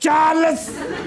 Charles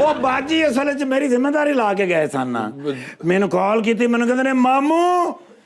ਉਹ ਬਾਜੀ ਅਸਲ ਵਿੱਚ ਮੇਰੀ ਜ਼ਿੰਮੇਵਾਰੀ ਲਾ ਕੇ ਗਏ ਸਨ ਨਾ ਮੈਨੂੰ ਕਾਲ ਕੀਤੀ ਮੈਨੂੰ ਕਹਿੰਦੇ ਨੇ ਮਾਮੂ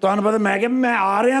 ਤੁਹਾਨੂੰ ਪਤਾ ਮੈਂ ਕਿ ਮੈਂ ਆ ਰਿਹਾ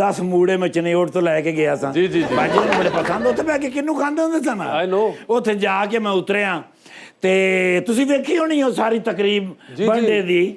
10 ਮੂੜੇ ਮੈਂ ਚਨੇਓਟ ਤੋਂ ਲੈ ਕੇ ਗਿਆ ਸਾਂ ਜੀ, ਜੀ, ਜੀ। ਬਾਜੀਰੋ ਨੂੰ ਬੜੇ ਪਸੰਦ ਉੱਥੇ ਬਹਿ ਕੇ ਕਿੰਨੂੰ ਖਾਂਦੇ ਹੁੰਦੇ ਸਨ I know। ਉੱਥੇ ਜਾ ਕੇ ਮੈਂ ਉਤਰਿਆ ਤੇ ਤੁਸੀਂ ਵੇਖੀ ਹੋਣੀ ਉਹ ਸਾਰੀ ਤਕਰੀਬ ਬਰਥਡੇ ਦੀ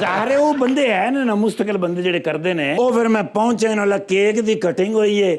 ਜ਼ਾਹਰੇ ਉਹ ਬੰਦੇ ਹੈ ਨਾ ਮੁਸਤਕਿਲ ਬੰਦੇ ਜਿਹੜੇ ਕਰਦੇ ਨੇ ਉਹ ਫਿਰ ਮੈਂ ਪਹੁੰਚਿਆ ਨਾਲ ਕੇਕ ਦੀ ਕਟਿੰਗ ਹੋਈ ਏ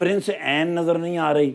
ਪ੍ਰਿੰਸ ਐਨ ਨਜ਼ਰ ਨਹੀਂ ਆ ਰਹੀ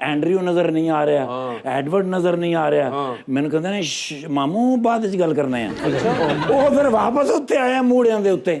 ਐਂਡਰਿਊ ਨਜ਼ਰ ਨਹੀਂ ਆ ਰਿਹਾ ਐਡਵਰਡ ਨਜ਼ਰ ਨਹੀਂ ਆ ਰਿਹਾ ਮੈਨੂੰ ਕਹਿੰਦੇ ਨੇ ਮਾਮੂ ਬਾਅਦ ਵਿੱਚ ਗੱਲ ਕਰਨਾ ਹੈ ਉਹ ਫਿਰ ਵਾਪਸ ਉੱਤੇ ਆਇਆ ਮੂੜਿਆਂ ਦੇ ਉੱਤੇ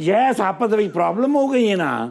ਯੈਸ ਆਪਸ ਵਿੱਚ ਪ੍ਰੋਬਲਮ ਹੋ ਗਈ ਹੈ ਨਾ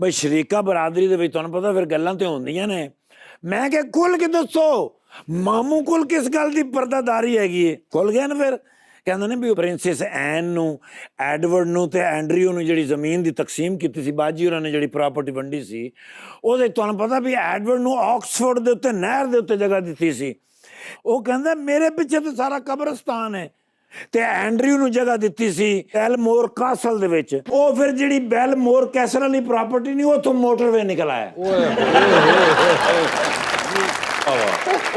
ਬਈ ਸ਼ਰੀਕਾ ਬਰਾਦਰੀ ਦੇ ਵਿੱਚ ਤੁਹਾਨੂੰ ਪਤਾ ਫਿਰ ਗੱਲਾਂ ਤੇ ਹੁੰਦੀਆਂ ਨੇ ਮੈਂ ਕਿਹਾ ਖੁੱਲ ਕੇ ਦੱਸੋ ਮਾਮੂ ਕੋਲ ਕਿਸ ਗੱਲ ਦੀ ਪਰਦਾਦਾਰੀ ਹੈਗੀ ਏ ਖੁੱਲ ਗਿਆ ਨਾ ਫਿਰ ਕਹਿੰਦੇ ਨੇ ਵੀ ਪ੍ਰਿੰਸੈਸ ਐਨ ਨੂੰ ਐਡਵਰਡ ਨੂੰ ਤੇ ਐਂਡਰਿਊ ਨੂੰ ਜਿਹੜੀ ਜ਼ਮੀਨ ਦੀ ਤਕਸੀਮ ਕੀਤੀ ਸੀ ਬਾਜੀ ਹੋਰਾਂ ਨੇ ਜਿਹੜੀ ਪ੍ਰਾਪਰਟੀ ਵੰਡੀ ਸੀ ਉਹਦੇ ਤੁਹਾਨੂੰ ਪਤਾ ਵੀ ਐਡਵਰਡ ਨੂੰ ਆਕਸਫੋਰਡ ਦੇ ਉੱਤੇ ਨਹਿਰ ਦੇ ਉੱਤੇ ਜਗ੍ਹਾ ਦਿੱਤੀ ਸੀ ਉਹ ਕਹਿੰਦਾ ਮੇਰੇ ਪਿੱਛੇ ਤਾਂ ਸਾਰਾ ਕਬਰਸਤਾਨ ਹੈ ਤੇ ਐਂਡਰਿਊ ਨੂੰ ਜਗ੍ਹਾ ਦਿੱਤੀ ਸੀ ਬੈਲਮੋਰ ਕਾਸਲ ਦੇ ਵਿੱਚ ਉਹ ਫਿਰ ਜਿਹੜੀ ਬੈਲਮੋਰ ਕੈਸਲ ਵਾਲੀ ਪ੍ਰਾਪਰਟੀ ਨਹੀਂ ਉੱਥੋਂ ਮੋਟਰਵੇ ਨਿਕਲ ਆਇਆ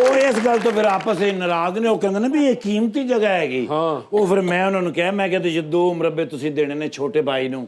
ਉਹ ਇਸ ਗੱਲ ਤੋਂ ਫਿਰ ਆਪਸ ਵਿੱਚ ਨਾਰਾਜ਼ ਨੇ ਉਹ ਕਹਿੰਦੇ ਨੇ ਵੀ ਇਹ ਕੀਮਤੀ ਜਗ੍ਹਾ ਹੈਗੀ ਉਹ ਫਿਰ ਮੈਂ ਉਹਨਾਂ ਨੂੰ ਕਿਹਾ ਮੈਂ ਕਿਹਾ ਤੁਸੀਂ 2 ਮੁਰੱਬੇ ਤੁਸੀਂ ਦੇਣੇ ਨੇ ਛੋਟੇ ਭਾਈ ਨੂੰ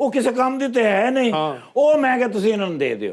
ਉਹ ਕਿਸੇ ਕੰਮ ਦੀ ਤੇ ਹੈ ਨਹੀਂ ਉਹ ਮੈਂ ਕਿਹਾ ਤੁਸੀਂ ਇਹਨਾਂ ਨੂੰ ਦੇ ਦਿਓ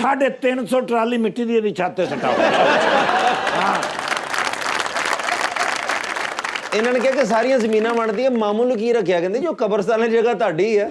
350 ਟਰਾਲੀ ਮਿੱਟੀ ਦੀ ਇਹਦੀ ਛੱਤ ਤੇ ਸਟਾਓ ਹਾਂ ਇਹਨਾਂ ਨੇ ਕਿਹਾ ਕਿ ਸਾਰੀਆਂ ਜ਼ਮੀਨਾਂ ਵੰਡਦੀਆਂ ਮਾਮੂ ਨੂੰ ਕੀ ਰੱਖਿਆ ਕਹਿੰਦੇ ਜੋ ਕਬਰਸਤਾਨ ਦੀ ਜਗ੍ਹਾ ਤੁਹਾਡੀ ਹੈ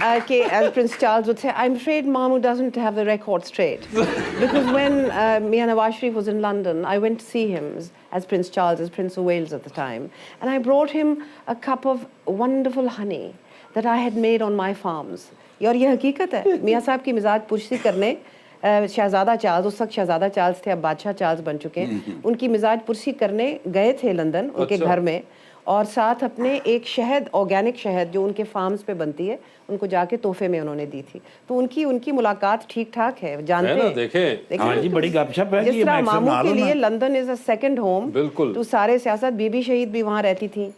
as Prince Charles would say, I'm afraid Mamu doesn't have the record straight. Because when Mian Nawaz Sharif was in London, I went to see him as Prince Charles, as Prince of Wales at the time. And I brought him a cup of wonderful honey that I had made on my farms. اور یہ حقیقت ہے, میاں صاحب کی مزاج پرسی کرنے شہزادہ چارلز, اس وقت شہزادہ چارلز تھے, اب بادشاہ چارلز بن چکے ہیں, ان کی مزاج پرسی کرنے گئے تھے لندن ان کے گھر میں, اور ساتھ اپنے ایک شہد, آرگینک شہد جو ان کے فارمز پہ بنتی ہے, ان کو جا کے تحفے میں انہوں نے دی تھی. تو ان کی ملاقات ٹھیک ٹھاک ہے, جانتے ہیں. دیکھیں ہاں جی, بڑی گپ شپ ہے. جس طرح ماموں کے لیے London is a second home, تو سارے سیاست, بی بی شہید بھی وہاں رہتی تھیں,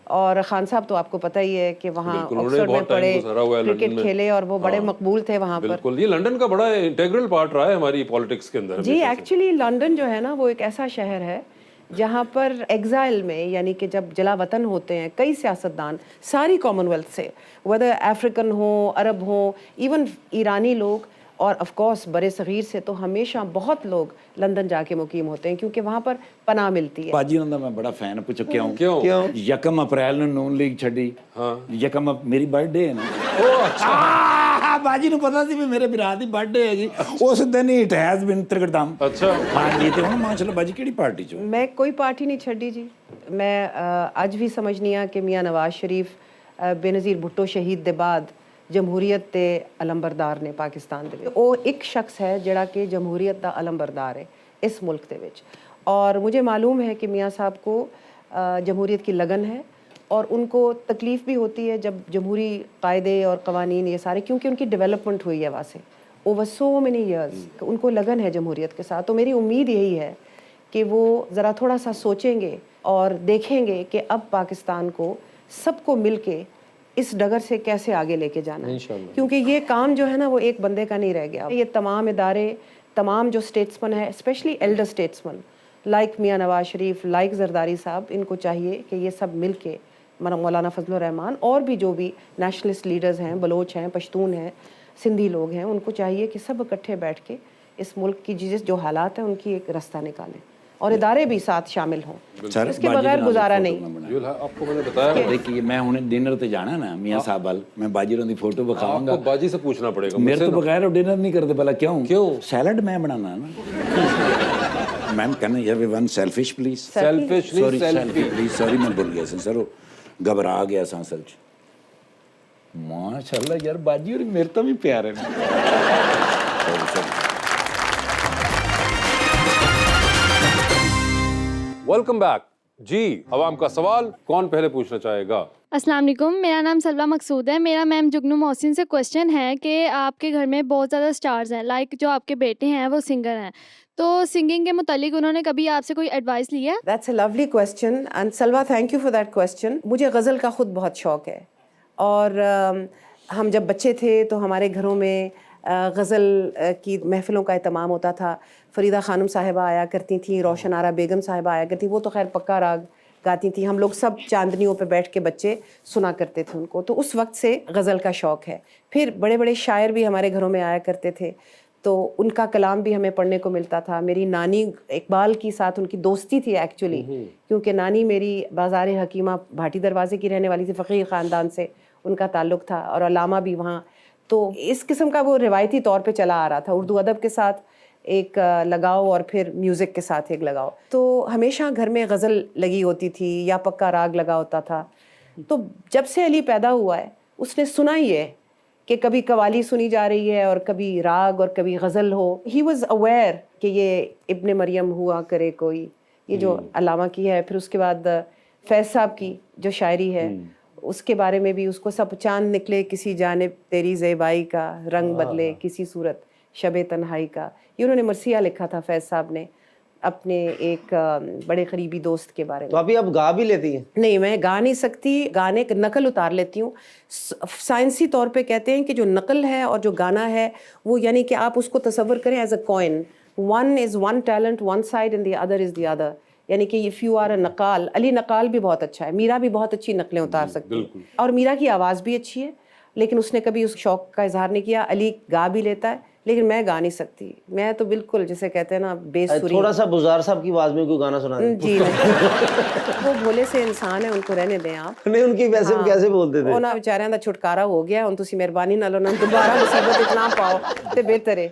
اور خان صاحب تو آپ کو پتہ ہی ہے کہ وہاں آکسفورڈ میں پڑھے, کرکٹ کھیلے, اور وہ بڑے مقبول تھے وہاں پر. بالکل, یہ لندن کا بڑا انٹیگرل پارٹ رہا ہے ہماری پالیٹکس کے اندر. جی ایکچولی لندن جو ہے نا وہ ایک ایسا شہر ہے جہاں پر ایگزائل میں, یعنی کہ جب جلا وطن ہوتے ہیں کئی سیاستدان ساری کامن ویلتھ سے, ویدر افریقن ہوں, عرب ہوں, ایون ایرانی لوگ, اور آف کورس برے صغیر سے, تو ہمیشہ بہت لوگ لندن جا کے مقیم ہوتے ہیں کیونکہ وہاں پر پناہ ملتی ہے. باجی ہوں میں بڑا فین پو چکیا ہوں. کیوں؟ 1 اپریل ਨੂੰ ਨੂਨ ਲੀਗ ਛੱਡੀ, 1 ਮੇਰੀ ਬਰਥਡੇ ਹੈ ਨਾ. ਉਹ ਅੱਛਾ, ਬਾਜੀ ਨੂੰ ਪਤਾ ਸੀ ਵੀ ਮੇਰੇ ਭਰਾ ਦੀ ਬਰਥਡੇ ਹੈਗੀ, ਉਸ ਦਿਨ ਹੀ ਇਟ ਹੈਜ਼ ਬੀਨ ਤ੍ਰਿਗੜਦਮ. ਅੱਛਾ, ਹਾਂਜੀ. ਤੇ ਹੁਣ ਮਾਸ਼ਾਅੱਲਾ ਬਾਜੀ ਕਿਹੜੀ ਪਾਰਟੀ ਚ? میں کوئی پارٹی نہیں چھڈی جی. میں اج بھی سمجھنی ہاں کہ میاں نواز شریف بے نظیر بھٹو شہید دے بعد جمہوریت دے علمبردار نے پاکستان دے. وہ ایک شخص ہے جڑا کہ جمہوریت دا علمبردار ہے اس ملک دے وچ, اور مجھے معلوم ہے کہ میاں صاحب کو جمہوریت کی لگن ہے, اور ان کو تکلیف بھی ہوتی ہے جب جمہوری قاعدے اور قوانین یہ سارے, کیونکہ ان کی ڈیولپمنٹ ہوئی ہے وہاں سے اوور سو مینی ایئرز, ان کو لگن ہے جمہوریت کے ساتھ. تو میری امید یہی ہے کہ وہ ذرا تھوڑا سا سوچیں گے اور دیکھیں گے کہ اب پاکستان کو سب کو مل کے اس ڈگر سے کیسے آگے لے کے جانا ہے, کیونکہ یہ کام جو ہے نا وہ ایک بندے کا نہیں رہ گیا. یہ تمام ادارے, تمام جو اسٹیٹسمن ہیں, especially elder اسٹیٹسمن like Mian Nawaz Sharif, like Zardari صاحب, ان کو چاہیے کہ یہ سب مل کے, مولانا فضل الرحمان اور بھی جو بھی نیشنلسٹ لیڈرز ہیں, بلوچ ہیں, پشتون ہیں, سندھی لوگ ہیں, ان کو چاہیے کہ سب اکٹھے بیٹھ کے اس ملک کی جو حالات ہیں ان کی ایک رستہ نکالیں, اور ادارے بھی ساتھ شامل ہوں. اس کے بغیر گزارا نہیں. آپ کو میں نے بتایا, دیکھیے میں ہن ڈنر تے جانا نا میاں صاحب وال, میں باجی ہوں دی فوٹو بکھاؤں گا. باجی سے پوچھنا پڑے گا, میرے تو بغیر ڈنر نہیں کرتے. بھلا کیوں؟ سیلڈ میں بنانا نا. Ma'am can you have one selfish please? Selfish نہیں, سیلفی پلیز. سوری میں بھول گیا سر, گھبرا گیا سا اصل چ. ماشاءاللہ یار باجی اور میرے تو بھی پیار ہے. Welcome back. جی, عوام کا سوال کون پہلے پوچھنا چاہے گا؟ السلام علیکم, میرا نام سلوہ مقصود ہے. میرا میم جگنو محسن سے کوشچن ہے کہ آپ کے گھر میں بہت زیادہ سٹارز ہیں, لائک جو آپ کے بیٹے ہیں وہ سنگر ہیں, تو سنگنگ کے متعلق انہوں نے کبھی آپ سے کوئی ایڈوائس لی ہے؟ That's a lovely question, and Salwa thank you for that question. مجھے غزل کا خود بہت شوق ہے, اور ہم جب بچے تھے تو ہمارے گھروں میں غزل کی محفلوں کا اہتمام ہوتا تھا. فریدہ خانم صاحبہ آیا کرتی تھیں, روشن آرا بیگم صاحبہ آیا کرتی, وہ تو خیر پکا راگ گاتی تھیں. ہم لوگ سب چاندنیوں پہ بیٹھ کے بچے سنا کرتے تھے ان کو, تو اس وقت سے غزل کا شوق ہے. پھر بڑے بڑے شاعر بھی ہمارے گھروں میں آیا کرتے تھے, تو ان کا کلام بھی ہمیں پڑھنے کو ملتا تھا. میری نانی اقبال کی ساتھ ان کی دوستی تھی ایکچولی, کیونکہ نانی میری بازار حکیمہ بھاٹی دروازے کی رہنے والی تھی, فقیر خاندان سے ان کا تعلق تھا, اور علامہ بھی وہاں. تو اس قسم کا وہ روایتی طور پہ چلا آ رہا تھا, اردو ادب کے ساتھ ایک لگاؤ اور پھر میوزک کے ساتھ ایک لگاؤ. تو ہمیشہ گھر میں غزل لگی ہوتی تھی یا پکا راگ لگا ہوتا تھا. تو جب سے علی پیدا ہوا ہے اس نے سنا ہی ہے کہ کبھی قوالی سنی جا رہی ہے اور کبھی راگ اور کبھی غزل ہو. ہی واز اویئر کہ یہ ابن مریم ہوا کرے کوئی, یہ جو علامہ کی ہے. پھر اس کے بعد فیض صاحب کی جو شاعری ہے اس کے بارے میں بھی, اس کو سب چاند نکلے کسی جانب تیری زیبائی کا, رنگ بدلے کسی صورت شب تنہائی کا. یہ انہوں نے مرثیہ لکھا تھا فیض صاحب نے اپنے ایک بڑے قریبی دوست کے بارے میں. تو ابھی آپ گا بھی لیتی ہیں؟ نہیں, میں گا نہیں سکتی, گانے کی نقل اتار لیتی ہوں. سائنسی طور پہ کہتے ہیں کہ جو نقل ہے اور جو گانا ہے وہ, یعنی کہ آپ اس کو تصور کریں as a coin, one is one talent one side and the other is the other. یعنی کہ اف یو آر اے نقال, علی نقال بھی بہت اچھا ہے, میرا بھی بہت اچھی نقلیں اتار سکتی ہے, اور میرا کی آواز بھی اچھی ہے, لیکن اس نے کبھی اس شوق کا اظہار نہیں کیا. علی گا بھی لیتا ہے, لیکن میں گا نہیں سکتی. میں تو بالکل جسے کہتے ہیں نا بے سری. تھوڑا سا بزار صاحب کی آواز میں کوئی گانا سنا دیں. جی نہیں, وہ بھولے سے انسان ہیں, ان کو رہنے دیں آپ. نہیں ان کی ویسے کیسے بولتے تھے؟ ਉਹਨਾਂ ਵਿਚਾਰਿਆਂ ਦਾ ਛੁਟਕਾਰਾ ਹੋ ਗਿਆ, ਹੁਣ ਤੁਸੀਂ ਮਿਹਰਬਾਨੀ ਨਾਲ ਉਹਨਾਂ ਨੂੰ ਦੁਬਾਰਾ ਮੁਸੀਬਤ ਵਿੱਚ ਨਾ ਪਾਓ ਤੇ ਬਿਹਤਰ ਹੈ.